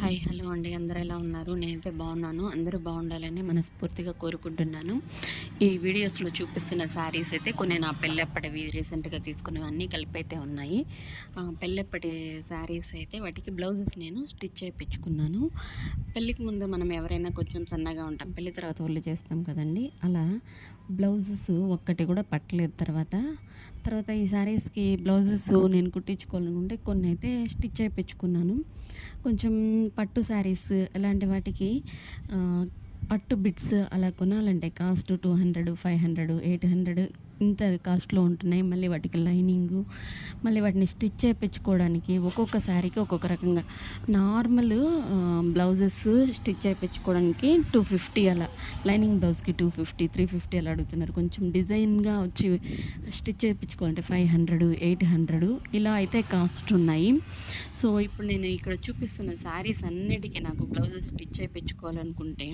Hi hello అండి, అందరూ ఎలా ఉన్నారు? నేనైతే బాగున్నాను. అందరూ బాగుండాలని మనస్ఫూర్తిగా కోరుకుంటున్నాను. ఈ వీడియోస్లో చూపిస్తున్న శారీస్ అయితే కొన్ని నా పెళ్ళప్పటివి రీసెంట్గా తీసుకున్నవన్నీ కలిపి అయితే ఉన్నాయి. పెళ్ళప్పటి శారీస్ అయితే వాటికి బ్లౌజెస్ నేను స్టిచ్ చేయించుకున్నాను. పెళ్ళికి ముందు మనం ఎవరైనా కొంచెం సన్నగా ఉంటాం, పెళ్ళి తర్వాత ఒళ్ళు చేస్తాం కదండి, అలా బ్లౌజెస్ ఒక్కటి కూడా పట్టలేదు. తర్వాత ఈ శారీస్కి బ్లౌజెస్ నేను కుట్టించుకోవాలనుకుంటే కొన్ని అయితే స్టిచ్ చేయించుకున్నాను. కొంచెం పట్టు శారీస్ ఇలాంటి వాటికి పట్టు బిట్స్ అలా కొనాలంటే కాస్ట్ 200, 500, 800 ఇంత కాస్ట్లో ఉంటున్నాయి. మళ్ళీ వాటికి లైనింగు, మళ్ళీ వాటిని స్టిచ్ చేయించుకోవడానికి ఒక్కొక్క శారీకి ఒక్కొక్క రకంగా. నార్మల్ బ్లౌజెస్ స్టిచ్ చేయించుకోవడానికి 250 అలా, లైనింగ్ బ్లౌజ్కి 250, 350 అలా అడుగుతున్నారు. కొంచెం డిజైన్గా వచ్చి స్టిచ్ చేయించుకోవాలంటే 500, 800 ఇలా అయితే కాస్ట్ ఉన్నాయి. సో ఇప్పుడు నేను ఇక్కడ చూపిస్తున్న శారీస్ అన్నిటికీ నాకు బ్లౌజెస్ స్టిచ్ చేయించుకోవాలనుకుంటే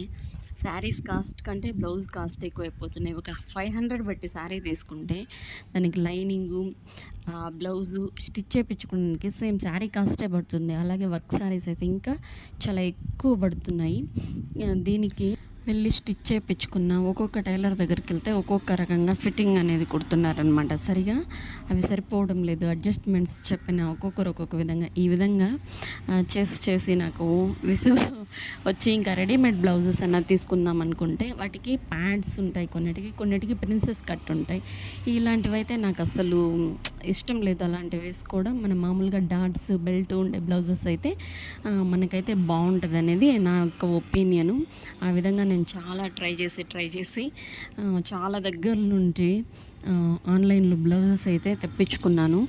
శారీస్ కాస్ట్ కంటే బ్లౌజ్ కాస్ట్ ఎక్కువైపోతున్నాయి. ఒక 500 బట్టి శారీ తీసుకుంటే దానికి లైనింగు, బ్లౌజు స్టిచ్ చేయించుకోవడానికి సేమ్ శారీ కాస్టే పడుతుంది. అలాగే వర్క్ శారీస్ అయితే ఇంకా చాలా ఎక్కువ పడుతున్నాయి. దీనికి వెళ్ళి స్టిచ్ చేయించుకున్న ఒక్కొక్క టైలర్ దగ్గరికి వెళ్తే ఒక్కొక్క రకంగా ఫిట్టింగ్ అనేది కుడుతున్నారనమాట. సరిగా అవి సరిపోవడం లేదు. అడ్జస్ట్మెంట్స్ చెప్పిన ఒక్కొక్కరు ఒక్కొక్క విధంగా, ఈ విధంగా చేసి నాకు విసుగు వచ్చి ఇంకా రెడీమేడ్ బ్లౌజెస్ అన్నది తీసుకుందాం అనుకుంటే వాటికి ప్యాడ్స్ ఉంటాయి, కొన్నిటికి ప్రిన్సెస్ కట్ ఉంటాయి. ఇలాంటివి అయితే నాకు అసలు ఇష్టం లేదు అలాంటివి వేసుకోవడం. మన మామూలుగా డాట్స్ బెల్ట్ ఉండే బ్లౌజెస్ అయితే మనకైతే బాగుంటుంది అనేది నా యొక్క ఒపీనియను. ఆ విధంగా నేను చాలా ట్రై చేసి చాలా దగ్గర నుండి ఆన్లైన్లో బ్లౌజెస్ అయితే తెప్పించుకున్నాను.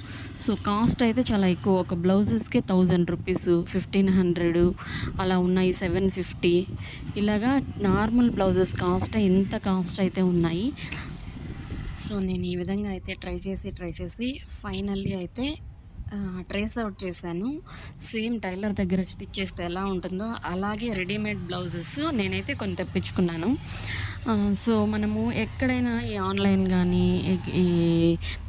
సో కాస్ట్ అయితే చాలా ఎక్కువ. ఒక బ్లౌజెస్కి 1000 రూపీస్, 1500 అలా ఉన్నాయి, 750 ఇలాగా నార్మల్ బ్లౌజెస్ కాస్ట్ ఇంత కాస్ట్ అయితే ఉన్నాయి. సో నేను ఈ విధంగా అయితే ట్రై చేసి ఫైనల్లీ అయితే ట్రేస్ అవుట్ చేశాను. సేమ్ టైలర్ దగ్గర స్టిచ్ చేస్తే ఎలా ఉంటుందో అలాగే రెడీమేడ్ బ్లౌజెస్ నేనైతే కొన్ని తెప్పించుకున్నాను. సో మనము ఎక్కడైనా ఈ ఆన్లైన్ కానీ ఈ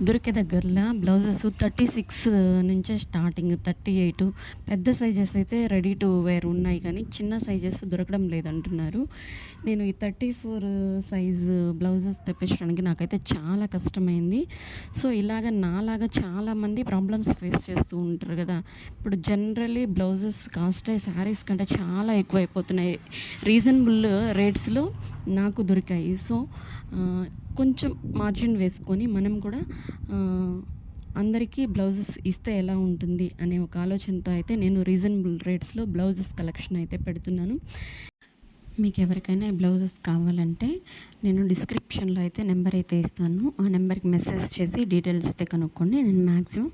దొరికే దగ్గరలో బ్లౌజెస్ 36 నుంచే స్టార్టింగ్, 38 పెద్ద సైజెస్ అయితే రెడీ టు వేర్ ఉన్నాయి, కానీ చిన్న సైజెస్ దొరకడం లేదంటున్నారు. నేను ఈ 34 సైజు బ్లౌజెస్ తెప్పించడానికి నాకైతే చాలా కష్టమైంది. సో ఇలాగ నాలాగా చాలామంది ప్రాబ్లమ్స్ ఫేస్ చేస్తూ ఉంటారు కదా. ఇప్పుడు జనరలీ బ్లౌజెస్ కాస్ట్ శారీస్ కంటే చాలా ఎక్కువైపోతున్నాయి. రీజనబుల్ రేట్స్లో నాకు దొరికాయి. సో కొంచెం మార్జిన్ వేసుకొని మనం కూడా అందరికీ బ్లౌజెస్ ఇస్తే ఎలా ఉంటుంది అనే ఒక ఆలోచనతో అయితే నేను రీజనబుల్ రేట్స్లో బ్లౌజెస్ కలెక్షన్ అయితే పెడుతున్నాను. మీకు ఎవరికైనా బ్లౌజెస్ కావాలంటే నేను డిస్క్రిప్షన్లో అయితే నెంబర్ అయితే ఇస్తాను. ఆ నెంబర్కి మెసేజ్ చేసి డీటెయిల్స్ అయితే కనుక్కోండి. నేను మ్యాక్సిమం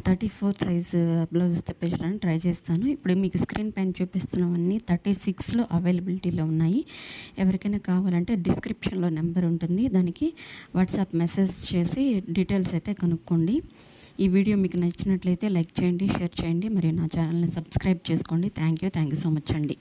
34 సైజు బ్లౌజెస్ తెప్పించడానికి ట్రై చేస్తాను. ఇప్పుడు మీకు స్క్రీన్ పైన చూపిస్తున్నవన్నీ 36లో అవైలబిలిటీలో ఉన్నాయి. ఎవరికైనా కావాలంటే డిస్క్రిప్షన్లో నెంబర్ ఉంటుంది, దానికి వాట్సాప్ మెసేజ్ చేసి డీటెయిల్స్ అయితే కనుక్కోండి. ఈ వీడియో మీకు నచ్చినట్లయితే లైక్ చేయండి, షేర్ చేయండి, మరియు నా ఛానల్ని సబ్స్క్రైబ్ చేసుకోండి. థ్యాంక్ యూ సో మచ్ అండి.